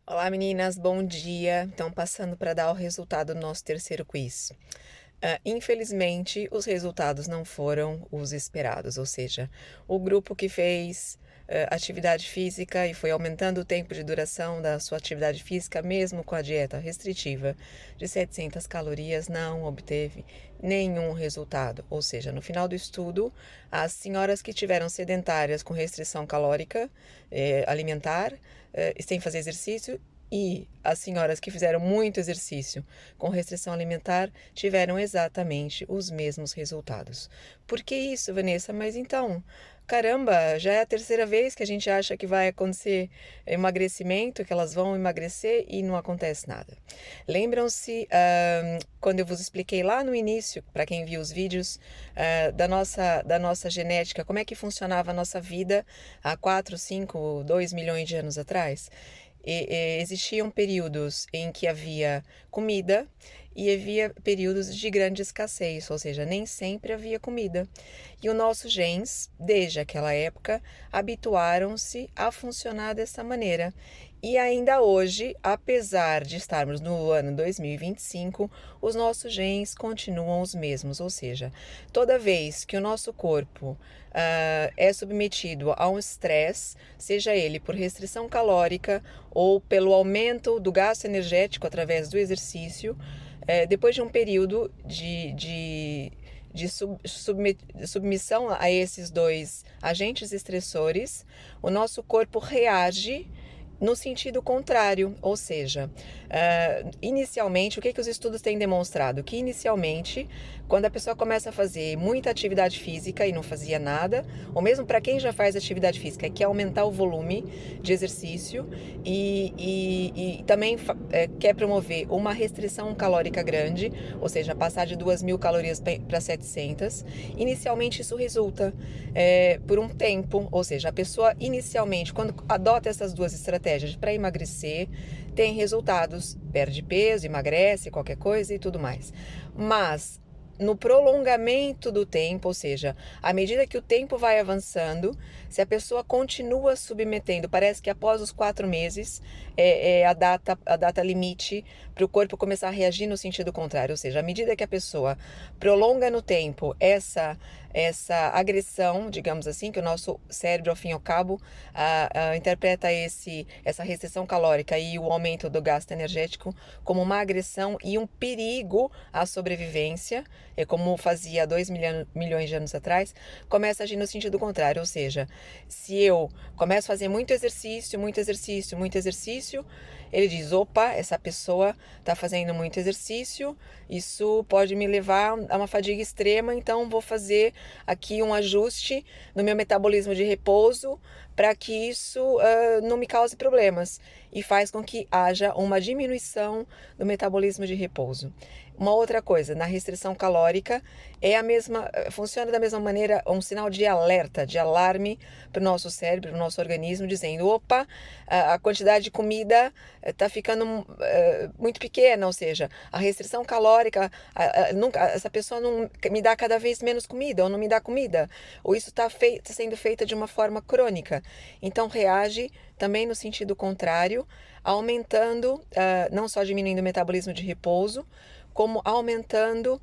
Olá meninas, bom dia. Então, passando para dar o resultado do nosso terceiro quiz. Infelizmente, os resultados não foram os esperados, ou seja, o grupo que fez atividade física e foi aumentando o tempo de duração da sua atividade física, mesmo com a dieta restritiva de 700 calorias, não obteve nenhum resultado. Ou seja, no final do estudo, as senhoras que tiveram sedentárias com restrição calórica alimentar, sem fazer exercício, e as senhoras que fizeram muito exercício com restrição alimentar tiveram exatamente os mesmos resultados. Por que isso, Vanessa? Mas então, caramba, já é a terceira vez que a gente acha que vai acontecer emagrecimento, que elas vão emagrecer e não acontece nada. Lembram-se quando eu vos expliquei lá no início, para quem viu os vídeos, da nossa genética, como é que funcionava a nossa vida há 4, 5, 2 milhões de anos atrás? Existiam períodos em que havia comida e havia períodos de grande escassez, ou seja, nem sempre havia comida. E os nossos genes, desde aquela época, habituaram-se a funcionar dessa maneira. E ainda hoje, apesar de estarmos no ano 2025, os nossos genes continuam os mesmos, ou seja, toda vez que o nosso corpo é submetido a um estresse, seja ele por restrição calórica ou pelo aumento do gasto energético através do exercício, depois de um período de submissão a esses dois agentes estressores, o nosso corpo reage no sentido contrário, ou seja, inicialmente, o que os estudos têm demonstrado? Que inicialmente, quando a pessoa começa a fazer muita atividade física e não fazia nada, ou mesmo para quem já faz atividade física, quer aumentar o volume de exercício e também quer promover uma restrição calórica grande, ou seja, passar de 2.000 calorias para 700, inicialmente isso resulta por um tempo, ou seja, a pessoa inicialmente, quando adota essas duas estratégias para emagrecer, tem resultados, perde peso, emagrece, qualquer coisa e tudo mais. Mas no prolongamento do tempo, ou seja, à medida que o tempo vai avançando, se a pessoa continua submetendo, parece que após os 4 meses é a data limite para o corpo começar a reagir no sentido contrário, ou seja, à medida que a pessoa prolonga no tempo essa agressão, digamos assim, que o nosso cérebro, ao fim e ao cabo, interpreta essa restrição calórica e o aumento do gasto energético como uma agressão e um perigo à sobrevivência, como fazia 2 milhões de anos atrás, começa a agir no sentido contrário, ou seja, se eu começo a fazer muito exercício, muito exercício, muito exercício, ele diz, opa, essa pessoa está fazendo muito exercício, isso pode me levar a uma fadiga extrema, então vou fazer aqui um ajuste no meu metabolismo de repouso para que isso não me cause problemas e faz com que haja uma diminuição do metabolismo de repouso. Uma outra coisa, na restrição calórica, funciona da mesma maneira um sinal de alerta, de alarme para o nosso cérebro, para o nosso organismo, dizendo, opa, a quantidade de comida está ficando muito pequena, ou seja, a restrição calórica, essa pessoa não me dá cada vez menos comida, ou não me dá comida, ou isso está sendo feito de uma forma crônica. Então reage também no sentido contrário, aumentando, não só diminuindo o metabolismo de repouso, como aumentando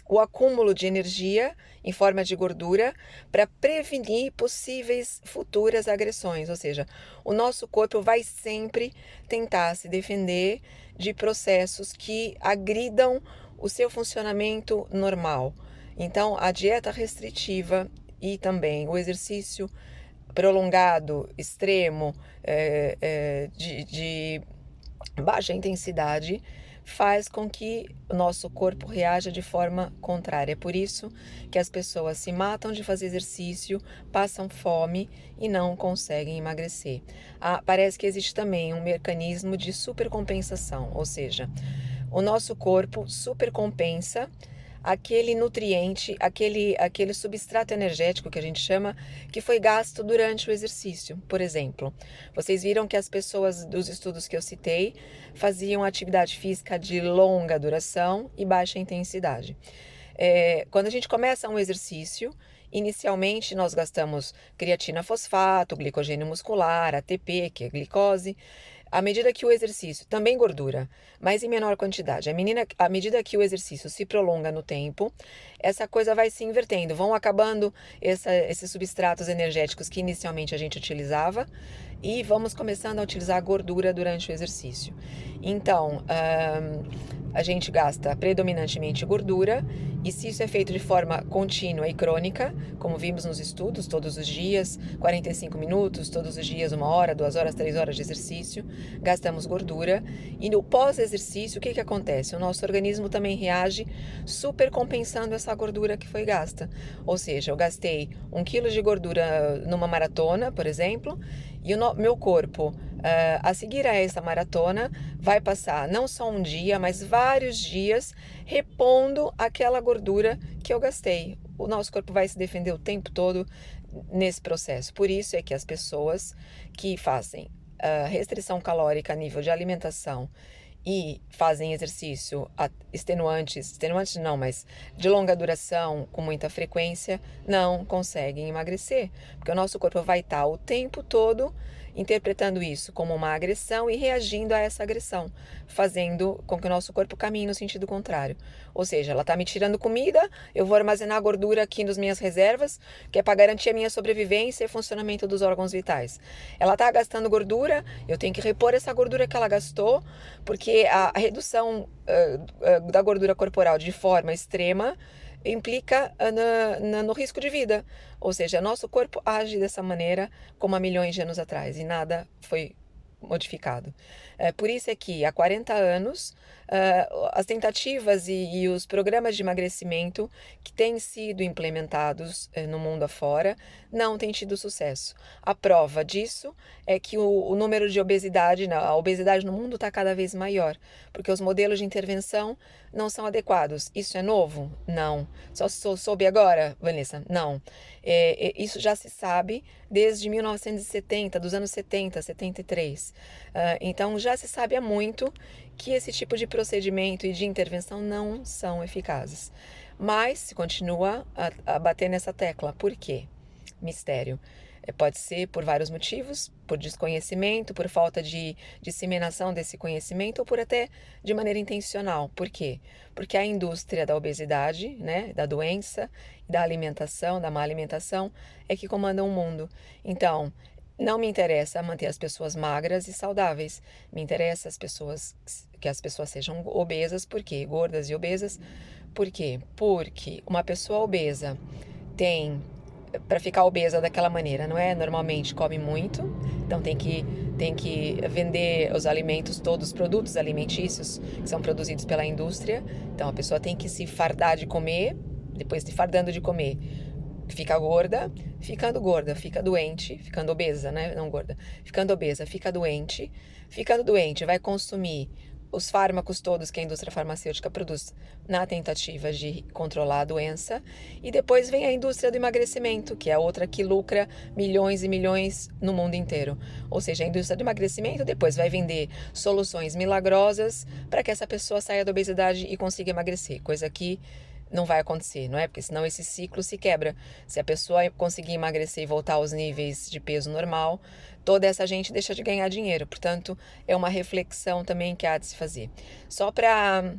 o acúmulo de energia em forma de gordura para prevenir possíveis futuras agressões. Ou seja, o nosso corpo vai sempre tentar se defender de processos que agridam o seu funcionamento normal. Então, a dieta restritiva e também o exercício prolongado, extremo, de baixa intensidade, faz com que o nosso corpo reaja de forma contrária. É por isso que as pessoas se matam de fazer exercício, passam fome e não conseguem emagrecer. Parece que existe também um mecanismo de supercompensação, ou seja, o nosso corpo supercompensa aquele nutriente, aquele substrato energético que a gente chama, que foi gasto durante o exercício. Por exemplo, vocês viram que as pessoas dos estudos que eu citei faziam atividade física de longa duração e baixa intensidade. Quando a gente começa um exercício, inicialmente nós gastamos creatina fosfato, glicogênio muscular, ATP, que é glicose, À medida que o exercício, também gordura, mas em menor quantidade, à medida que o exercício se prolonga no tempo, essa coisa vai se invertendo, vão acabando esses substratos energéticos que inicialmente a gente utilizava e vamos começando a utilizar a gordura durante o exercício. Então, a gente gasta predominantemente gordura, e se isso é feito de forma contínua e crônica, como vimos nos estudos, todos os dias, 45 minutos, todos os dias, 1 hora, 2 horas, 3 horas de exercício, gastamos gordura. E no pós-exercício, o que acontece? O nosso organismo também reage supercompensando essa gordura que foi gasta. Ou seja, eu gastei 1 quilo de gordura numa maratona, por exemplo, e o meu corpo, a seguir a essa maratona, vai passar não só um dia, mas vários dias repondo aquela gordura que eu gastei. O nosso corpo vai se defender o tempo todo nesse processo. Por isso é que as pessoas que fazem restrição calórica a nível de alimentação e fazem exercício extenuantes não, mas de longa duração, com muita frequência, não conseguem emagrecer, porque o nosso corpo vai estar o tempo todo interpretando isso como uma agressão e reagindo a essa agressão, fazendo com que o nosso corpo caminhe no sentido contrário. Ou seja, ela está me tirando comida, eu vou armazenar gordura aqui nas minhas reservas, que é para garantir a minha sobrevivência e funcionamento dos órgãos vitais. Ela está gastando gordura, eu tenho que repor essa gordura que ela gastou, porque a redução da gordura corporal de forma extrema implica no risco de vida. Ou seja, nosso corpo age dessa maneira como há milhões de anos atrás e nada foi modificado. Por isso é que há 40 anos as tentativas e os programas de emagrecimento que têm sido implementados no mundo afora não têm tido sucesso. A prova disso é que o número de obesidade, a obesidade no mundo está cada vez maior, porque os modelos de intervenção não são adequados. Isso é novo? Não. Só soube agora, Vanessa? Não. Isso já se sabe desde 1970, dos anos 70, 73. Então já se sabe há muito que esse tipo de procedimento e de intervenção não são eficazes. Mas se continua a bater nessa tecla. Por quê? Mistério. Pode ser por vários motivos, por desconhecimento, por falta de disseminação desse conhecimento ou por até de maneira intencional. Por quê? Porque a indústria da obesidade, né, da doença, da alimentação, da má alimentação, é que comanda o mundo. Então, não me interessa manter as pessoas magras e saudáveis. Me interessa que as pessoas sejam obesas. Por quê? Gordas e obesas. Por quê? Porque uma pessoa obesa tem, para ficar obesa daquela maneira, não é? Normalmente come muito, então tem que vender os alimentos todos, os produtos alimentícios que são produzidos pela indústria. Então a pessoa tem que se fardar de comer, depois de fardando de comer, fica gorda, fica doente, ficando obesa, né? Não gorda, ficando obesa, ficando doente, vai consumir os fármacos todos que a indústria farmacêutica produz na tentativa de controlar a doença. E depois vem a indústria do emagrecimento, que é outra que lucra milhões e milhões no mundo inteiro. Ou seja, a indústria do emagrecimento depois vai vender soluções milagrosas para que essa pessoa saia da obesidade e consiga emagrecer, coisa que não vai acontecer, não é? Porque senão esse ciclo se quebra. Se a pessoa conseguir emagrecer e voltar aos níveis de peso normal, toda essa gente deixa de ganhar dinheiro. Portanto, é uma reflexão também que há de se fazer. Só para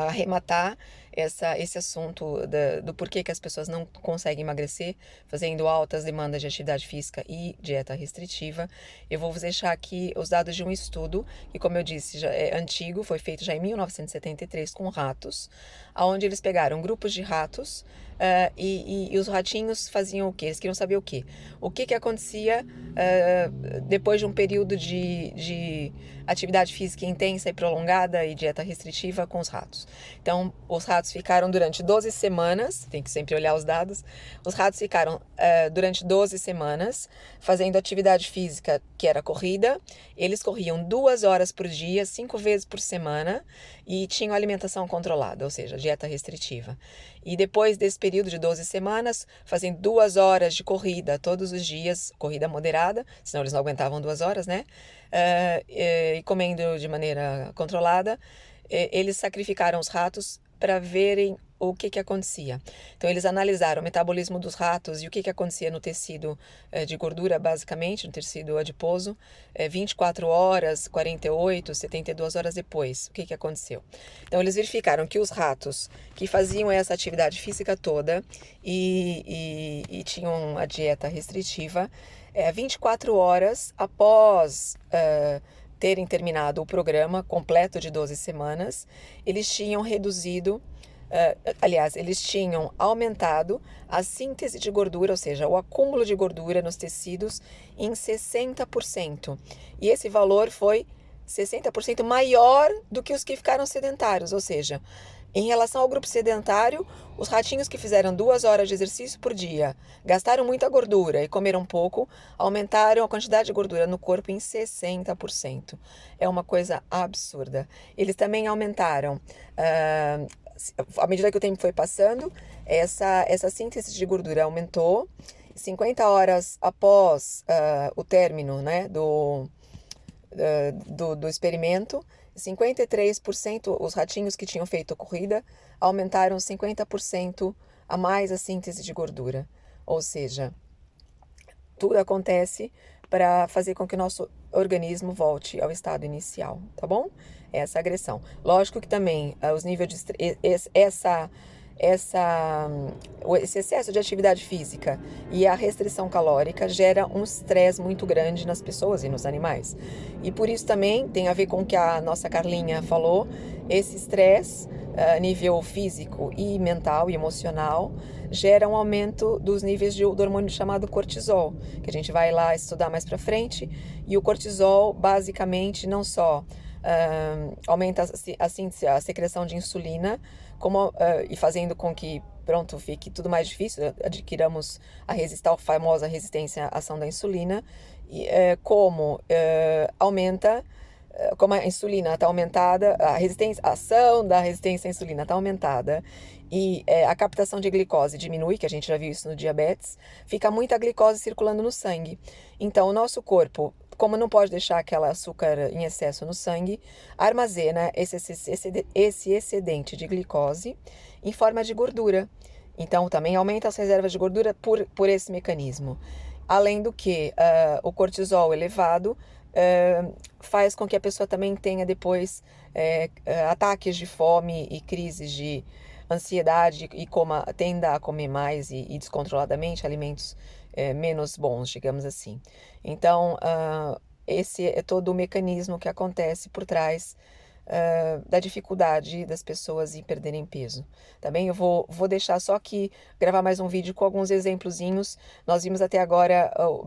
arrematar esse assunto do porquê que as pessoas não conseguem emagrecer, fazendo altas demandas de atividade física e dieta restritiva, eu vou vos deixar aqui os dados de um estudo, que, como eu disse, já é antigo, foi feito já em 1973 com ratos, onde eles pegaram grupos de ratos e os ratinhos faziam o quê? Eles queriam saber o quê? O que acontecia depois de um período de atividade física intensa e prolongada e dieta restritiva com os ratos. Então, os ratos ficaram durante 12 semanas, tem que sempre olhar os dados, os ratos ficaram durante 12 semanas fazendo atividade física que era corrida. Eles corriam 2 horas por dia, 5 vezes por semana, e tinham alimentação controlada, ou seja, dieta restritiva. E depois desse período de 12 semanas, fazendo 2 horas de corrida todos os dias, corrida moderada, senão eles não aguentavam 2 horas, né? E comendo de maneira controlada, eles sacrificaram os ratos para verem o que que acontecia? Então, eles analisaram o metabolismo dos ratos e o que que acontecia no tecido de gordura, basicamente, no tecido adiposo, 24 horas, 48, 72 horas depois. O que que aconteceu? Então, eles verificaram que os ratos que faziam essa atividade física toda e tinham a dieta restritiva, 24 horas após terem terminado o programa completo de 12 semanas, eles tinham reduzido, aliás, eles tinham aumentado a síntese de gordura, ou seja, o acúmulo de gordura nos tecidos em 60%. E esse valor foi 60% maior do que os que ficaram sedentários, ou seja, em relação ao grupo sedentário, os ratinhos que fizeram 2 horas de exercício por dia, gastaram muita gordura e comeram pouco, aumentaram a quantidade de gordura no corpo em 60%. É uma coisa absurda. Eles também aumentaram, à medida que o tempo foi passando, essa síntese de gordura aumentou. 50 horas após o término, né, do experimento, 53%, os ratinhos que tinham feito a corrida, aumentaram 50% a mais a síntese de gordura. Ou seja, tudo acontece para fazer com que o nosso organismo volte ao estado inicial, tá bom? Essa agressão. Lógico que também os níveis de esse excesso de atividade física e a restrição calórica gera um estresse muito grande nas pessoas e nos animais. E por isso também tem a ver com o que a nossa Carlinha falou, esse estresse a nível físico e mental e emocional gera um aumento dos níveis do hormônio chamado cortisol, que a gente vai lá estudar mais para frente. E o cortisol basicamente não só aumenta a secreção de insulina, e fazendo com que, pronto, fique tudo mais difícil, adquiramos a famosa resistência à ação da insulina, aumenta, como a insulina está aumentada, a ação da resistência à insulina está aumentada e a captação de glicose diminui, que a gente já viu isso no diabetes, fica muita glicose circulando no sangue. Então, o nosso corpo, como não pode deixar aquele açúcar em excesso no sangue, armazena esse excedente de glicose em forma de gordura. Então, também aumenta as reservas de gordura por esse mecanismo. Além do que, o cortisol elevado faz com que a pessoa também tenha depois ataques de fome e crises de ansiedade e tenda a comer mais e descontroladamente alimentos menos bons, digamos assim. Então, esse é todo o mecanismo que acontece por trás da dificuldade das pessoas em perderem peso. Também eu vou deixar só aqui, gravar mais um vídeo com alguns exemplozinhos. Nós vimos até agora o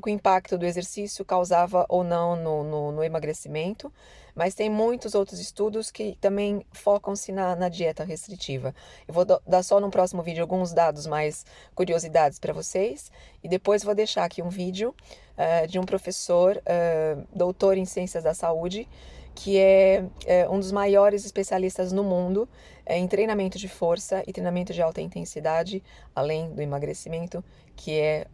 impacto do exercício causava ou não no emagrecimento, mas tem muitos outros estudos que também focam-se na dieta restritiva. Eu vou dar só no próximo vídeo alguns dados mais curiosidades para vocês, e depois vou deixar aqui um vídeo de um professor, doutor em Ciências da Saúde, que é um dos maiores especialistas no mundo em treinamento de força e treinamento de alta intensidade, além do emagrecimento, que é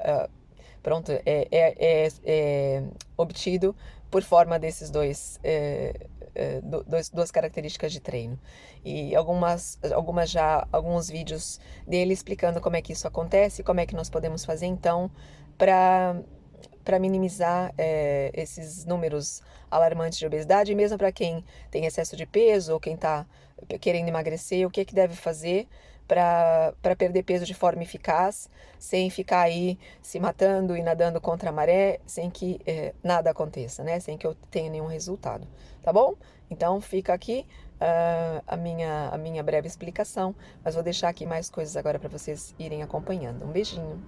obtido por forma desses duas características de treino. E alguns vídeos dele explicando como é que isso acontece, como é que nós podemos fazer então para minimizar esses números alarmantes de obesidade, e mesmo para quem tem excesso de peso ou quem está querendo emagrecer, o que deve fazer para perder peso de forma eficaz, sem ficar aí se matando e nadando contra a maré, sem que nada aconteça, né? Sem que eu tenha nenhum resultado, tá bom? Então fica aqui a minha breve explicação, mas vou deixar aqui mais coisas agora para vocês irem acompanhando. Um beijinho!